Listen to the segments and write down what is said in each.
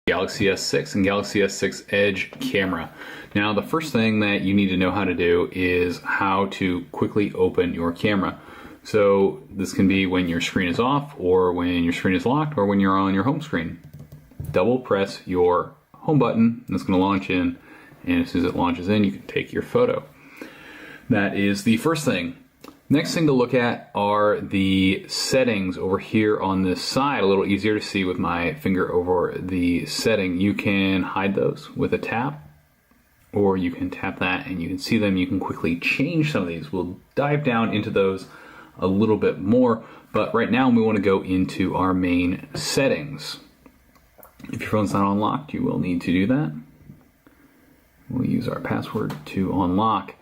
Galaxy S6 and Galaxy S6 Edge camera. Now the first thing that you need to know how to do is how to quickly open your camera. So this can be when your screen is off, or when your screen is locked, or when you're on your home screen. Double press your home button, and it's going to launch in, and as soon as it launches in, you can take your photo. That is the first thing. Next thing to look at are the settings over here on this side. A little easier to see with my finger over the setting. You can hide those with a tap, or you can tap that and you can see them. You can quickly change some of these. We'll dive down into those a little bit more, but right now we want to go into our main settings. If your phone's not unlocked, you will need to do that. We'll use our password to unlock.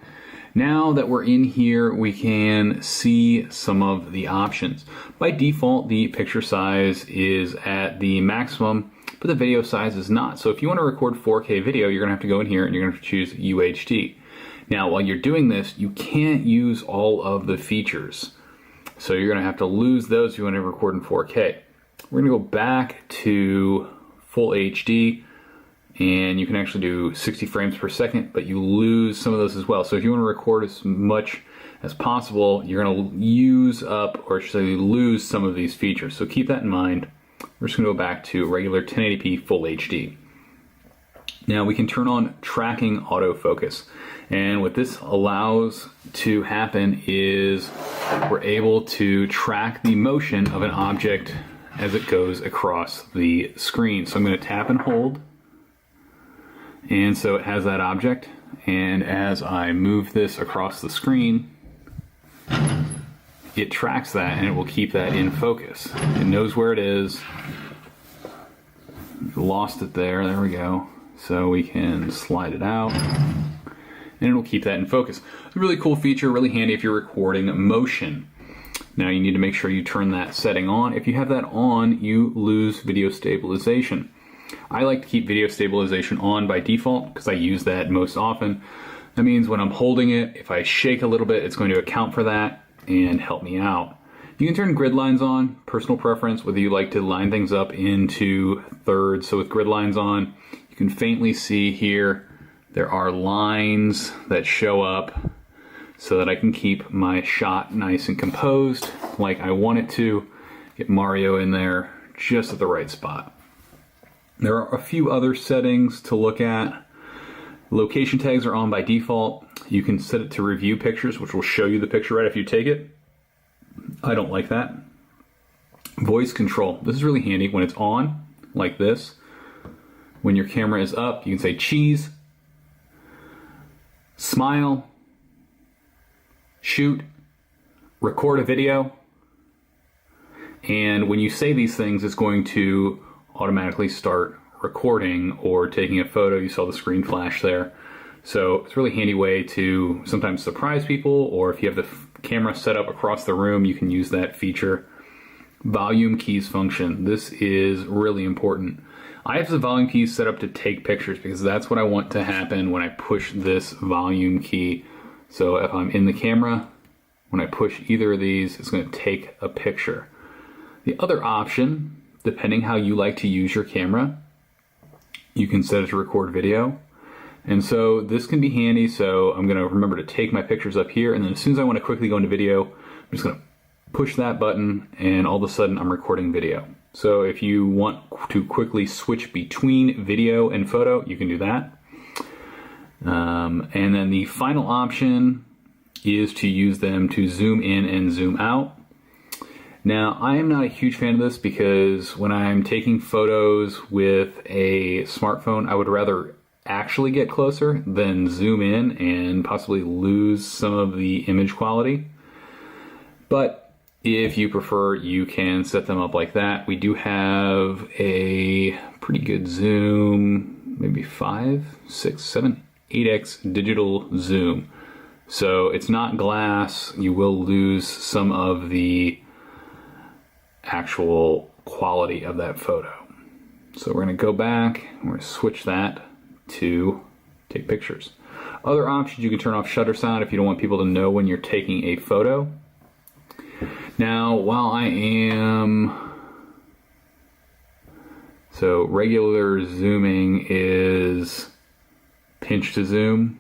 Now that we're in here, we can see some of the options. By default, the picture size is at the maximum, but the video size is not. So if you want to record 4K video, you're going to have to go in here and you're going to have to choose UHD. Now, while you're doing this, you can't use all of the features. So you're going to have to lose those if you want to record in 4K. We're going to go back to full HD. And you can actually do 60 frames per second, but you lose some of those as well. So if you want to record as much as possible, you're going to use up, or actually lose some of these features. So keep that in mind. We're just going to go back to regular 1080p full HD. Now we can turn on tracking autofocus. And what this allows to happen is we're able to track the motion of an object as it goes across the screen. So I'm going to tap and hold. And so it has that object, and as I move this across the screen, it tracks that and it will keep that in focus. It knows where it is. Lost it there, there we go. So we can slide it out and it'll keep that in focus. A really cool feature, really handy if you're recording motion. Now you need to make sure you turn that setting on. If you have that on, you lose video stabilization. I like to keep video stabilization on by default because I use that most often. That means when I'm holding it, if I shake a little bit, it's going to account for that and help me out. You can turn grid lines on, personal preference, whether you like to line things up into thirds. So with grid lines on, you can faintly see here, there are lines that show up so that I can keep my shot nice and composed like I want it to. Get Mario in there just at the right spot. There are a few other settings to look at. Location tags are on by default. You can set it to review pictures, which will show you the picture right if you take it. I don't like that. Voice control. This is really handy when it's on, like this. When your camera is up, you can say cheese, smile, shoot, record a video. And when you say these things, it's going to automatically start recording or taking a photo. You saw the screen flash there. So it's a really handy way to sometimes surprise people, or if you have the camera set up across the room, you can use that feature. Volume keys function. This is really important. I have the volume keys set up to take pictures because that's what I want to happen when I push this volume key. So if I'm in the camera, when I push either of these, it's going to take a picture. The other option, depending how you like to use your camera, you can set it to record video. And so this can be handy. So I'm going to remember to take my pictures up here, and then as soon as I want to quickly go into video, I'm just going to push that button and all of a sudden I'm recording video. So if you want to quickly switch between video and photo, you can do that. And then the final option is to use them to zoom in and zoom out. Now, I am not a huge fan of this because when I'm taking photos with a smartphone, I would rather actually get closer than zoom in and possibly lose some of the image quality. But if you prefer, you can set them up like that. We do have a pretty good zoom, maybe 5, 6, 7, 8x digital zoom. So it's not glass. You will lose some of the actual quality of that photo. So we're going to go back, we're going to switch that to take pictures. Other options, you can turn off shutter sound if you don't want people to know when you're taking a photo. Now, while I am So regular zooming is pinch to zoom.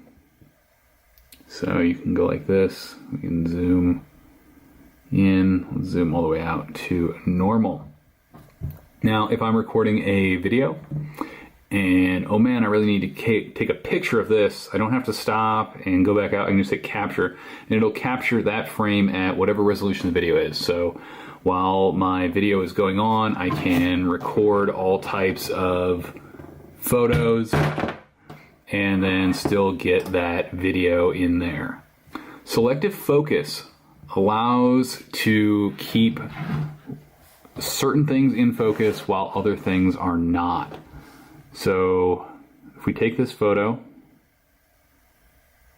So you can go like this. We can zoom in, zoom all the way out to normal. Now, if I'm recording a video and, oh man, I really need to take a picture of this, I don't have to stop and go back out. I can just hit capture, and it'll capture that frame at whatever resolution the video is. So while my video is going on, I can record all types of photos and then still get that video in there. Selective focus allows to keep certain things in focus while other things are not. So if we take this photo,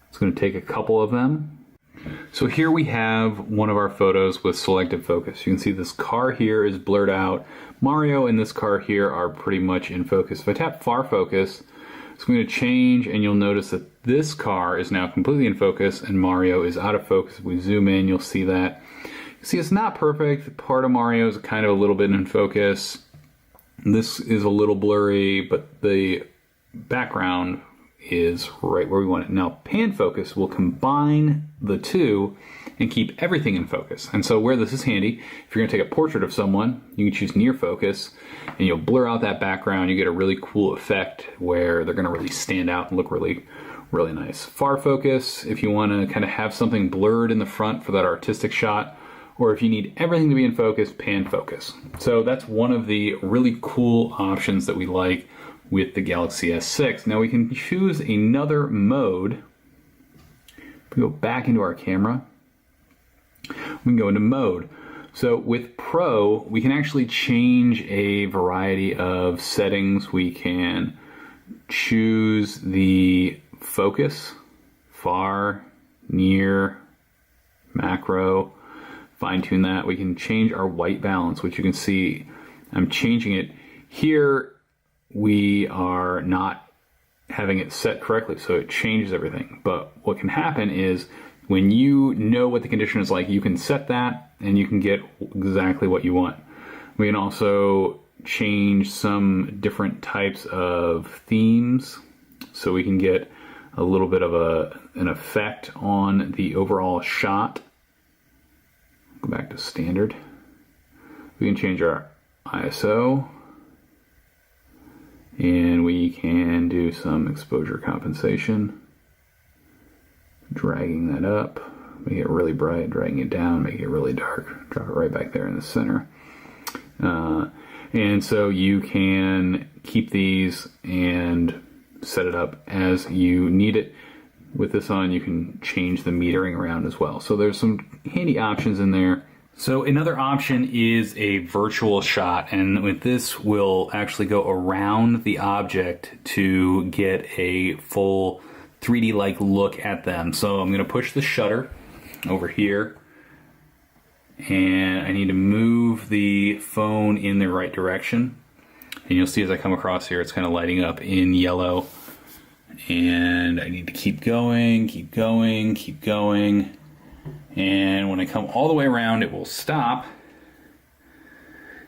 it's going to take a couple of them. So here we have one of our photos with selective focus. You can see this car here is blurred out. Mario and this car here are pretty much in focus. If I tap far focus, it's going to change, and you'll notice that this car is now completely in focus and Mario is out of focus. If we zoom in, you'll see that. You see, it's not perfect. Part of Mario is kind of a little bit in focus. This is a little blurry, but the background is right where we want it. Now, pan focus will combine the two and keep everything in focus. And so where this is handy, if you're going to take a portrait of someone, you can choose near focus, and you'll blur out that background. You get a really cool effect where they're going to really stand out and look really, really nice. Far focus, if you want to kind of have something blurred in the front for that artistic shot, or if you need everything to be in focus, pan focus. So that's one of the really cool options that we like with the Galaxy S6. Now we can choose another mode. If we go back into our camera, we can go into mode. So with Pro, we can actually change a variety of settings. We can choose the focus, far, near, macro, fine tune that. We can change our white balance, which you can see I'm changing it. Here we are not having it set correctly, so it changes everything. But what can happen is when you know what the condition is like, you can set that and you can get exactly what you want. We can also change some different types of themes, so we can get a little bit of an effect on the overall shot. Go back to standard. We can change our ISO, and we can do some exposure compensation, dragging that up, make it really bright, dragging it down, make it really dark, drop it right back there in the center. And so you can keep these and set it up as you need it. With this on, you can change the metering around as well. So there's some handy options in there. So another option is a virtual shot, and with this we'll actually go around the object to get a full 3D-like look at them. So I'm going to push the shutter over here, and I need to move the phone in the right direction. And you'll see as I come across here, it's kind of lighting up in yellow. And I need to keep going, keep going, keep going. And when I come all the way around, it will stop.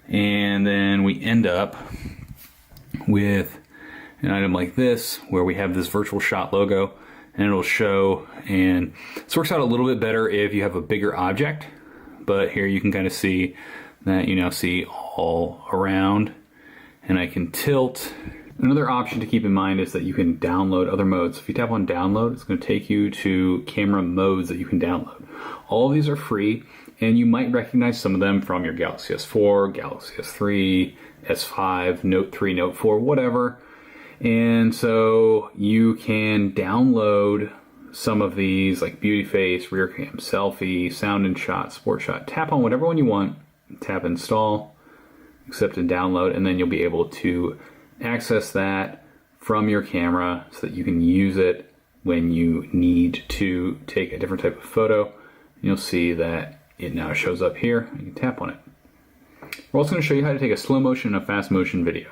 And then we end up with an item like this, where we have this virtual shot logo, and it'll show. And this works out a little bit better if you have a bigger object. But here you can kind of see that you now see all around. And I can tilt. Another option to keep in mind is that you can download other modes. If you tap on download, it's going to take you to camera modes that you can download. All of these are free, and you might recognize some of them from your Galaxy S4, Galaxy S3, S5, Note 3, Note 4, whatever. And so you can download some of these, like beauty face, rear cam, selfie, sound and shot, sport shot. Tap on whatever one you want, tap install, accept and download, and then you'll be able to access that from your camera so that you can use it when you need to take a different type of photo. You'll see that it now shows up here. You can tap on it. We're also going to show you how to take a slow motion and a fast motion video.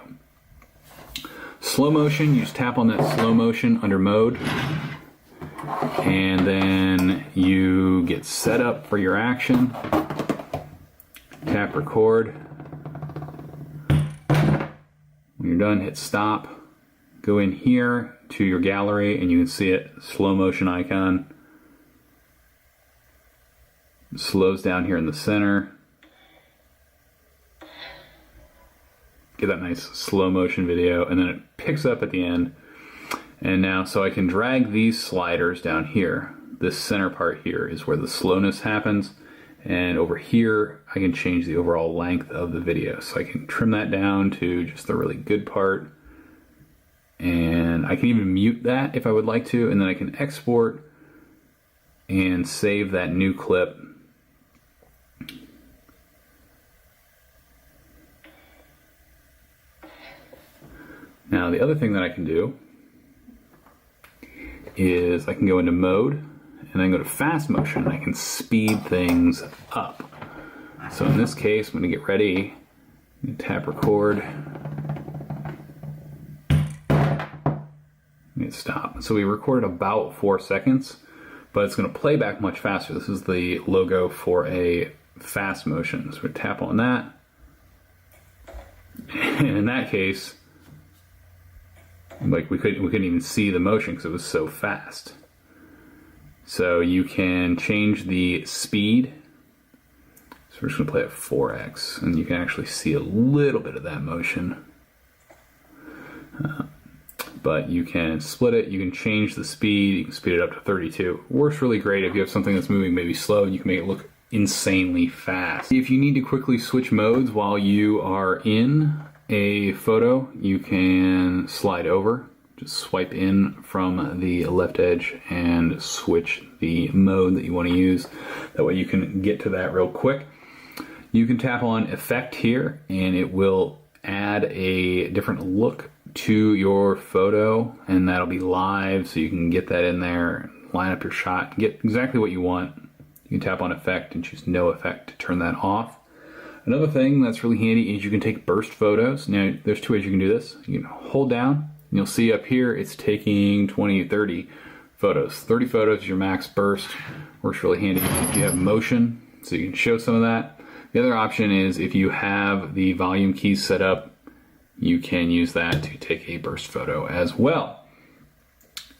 Slow motion, you just tap on that slow motion under mode, and then you get set up for your action. Tap record. done, hit stop, go in here to your gallery, and you can see it, slow motion icon. It slows down here in the center. Get that nice slow motion video, and then it picks up at the end. And now, so I can drag these sliders down here. This center part here is where the slowness happens. And over here, I can change the overall length of the video. So I can trim that down to just the really good part. And I can even mute that if I would like to. And then I can export and save that new clip. Now, the other thing that I can do is I can go into mode and then go to fast motion. I can speed things up. So in this case, I'm going to get ready, tap record, and stop. So we recorded about 4 seconds, but it's going to play back much faster. This is the logo for a fast motion. So we tap on that, and in that case, like we couldn't even see the motion because it was so fast. So you can change the speed. So we're just going to play at 4x, and you can actually see a little bit of that motion. But you can split it, you can change the speed, you can speed it up to 32. Works really great if you have something that's moving maybe slow and you can make it look insanely fast. If you need to quickly switch modes while you are in a photo, you can slide over, just swipe in from the left edge and switch the mode that you want to use. That way you can get to that real quick. You can tap on effect here and it will add a different look to your photo, and that'll be live, so you can get that in there, line up your shot, get exactly what you want. You can tap on effect and choose no effect to turn that off. Another thing that's really handy is you can take burst photos. Now, there's 2 ways you can do this. You can hold down, and you'll see up here it's taking 20, 30 photos. 30 photos is your max burst. Works really handy if you have motion, so you can show some of that. The other option is if you have the volume keys set up, you can use that to take a burst photo as well.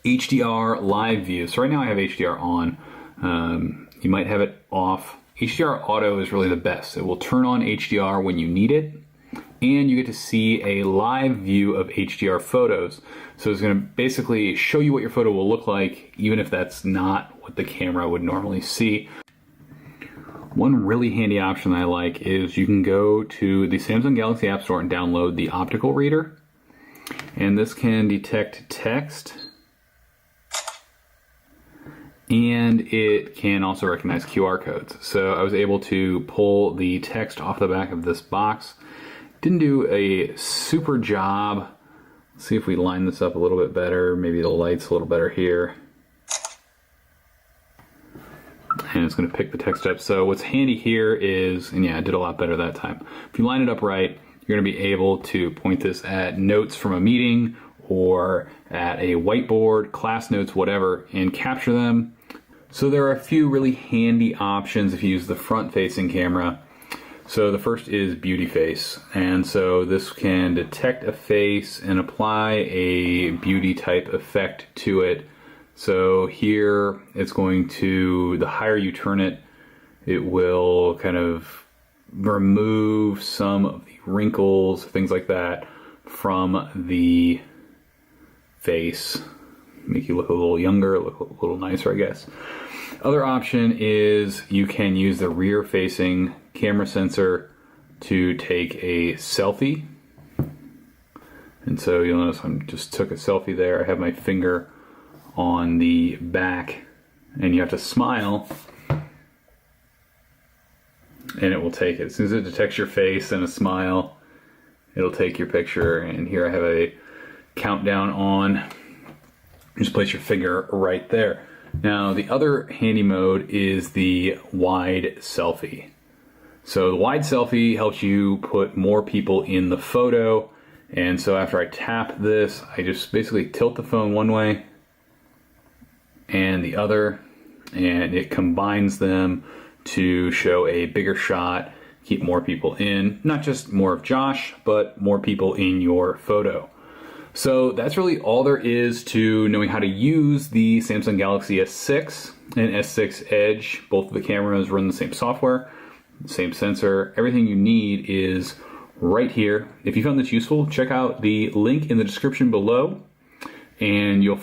HDR live view. So right now I have HDR on. You might have it off. HDR auto is really the best. It will turn on HDR when you need it, and you get to see a live view of HDR photos. So it's going to basically show you what your photo will look like, even if that's not what the camera would normally see. One really handy option that I like is you can go to the Samsung Galaxy App Store and download the optical reader. And this can detect text, and it can also recognize QR codes. So I was able to pull the text off the back of this box. Didn't do a super job. Let's see if we line this up a little bit better. Maybe the light's a little better here. And it's going to pick the text up. So what's handy here is, and yeah, I did a lot better that time. If you line it up right, you're going to be able to point this at notes from a meeting or at a whiteboard, class notes, whatever, and capture them. So there are a few really handy options if you use the front-facing camera. So the first is beauty face, and so this can detect a face and apply a beauty type effect to it. So here it's going to, the higher you turn it, it will kind of remove some of the wrinkles, things like that, from the face. Make you look a little younger, look a little nicer, I guess. Other option is you can use the rear facing camera sensor to take a selfie. And so you'll notice I just took a selfie there. I have my finger on the back, and you have to smile, and it will take it. As soon as it detects your face and a smile, it'll take your picture. And here I have a countdown on. Just place your finger right there. Now the other handy mode is the wide selfie. So the wide selfie helps you put more people in the photo. And so after I tap this, I just basically tilt the phone one way and the other, and it combines them to show a bigger shot. keep more people in, not just more of Josh, but more people in your photo. So that's really all there is to knowing how to use the Samsung Galaxy S6 and S6 Edge. Both of the cameras run the same software, same sensor. Everything you need is right here. If you found this useful, check out the link in the description below, and you'll